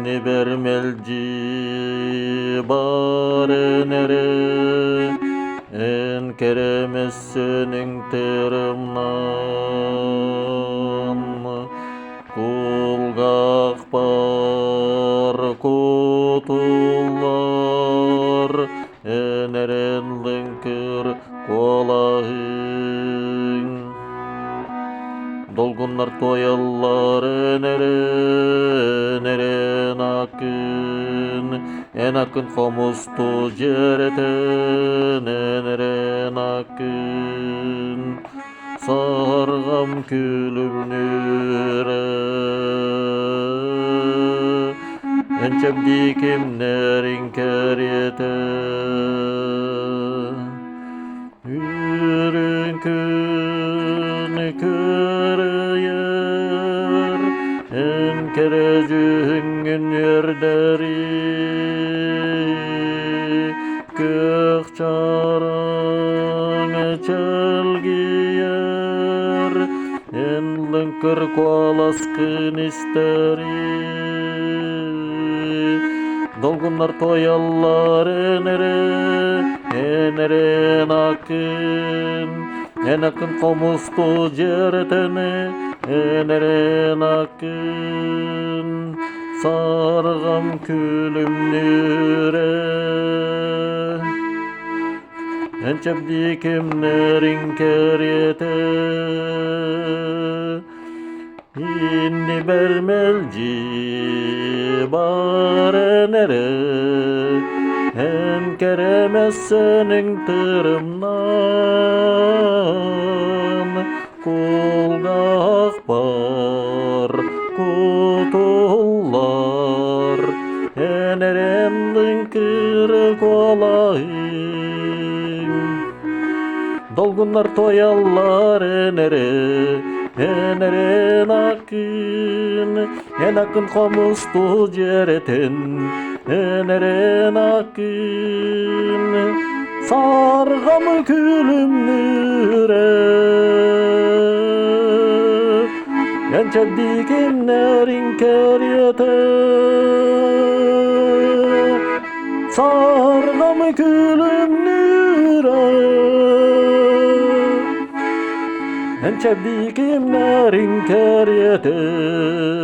inni bermelci bare nere en keremez senin terimnan kulgak bar kutular eneren linkir kolahın dolgunlar toyallar neren akın en akın komustu cereten neren akın sargam külümnüre ençebdi kimlerin keriyete yürünkün kırıyer en kerecüğün yerderi kök çaran çelgiyer en lınkır kualaskın isteri dolgunlar toyallar eneren akın en akın komustu ceretene eneren akın sargam külümnüre ençebdi kimlerin keriyete inni bermelci bare nere en keremez senin tırımnan kulgak bar kutullar eneren linkir kolayın dolgunlar toyallar eneren akın en akın komustu cereten eneren akın sargam külümnüre ençebdi kimlerin keriyete sargam külümnüre ençebdi kimlerin keriyete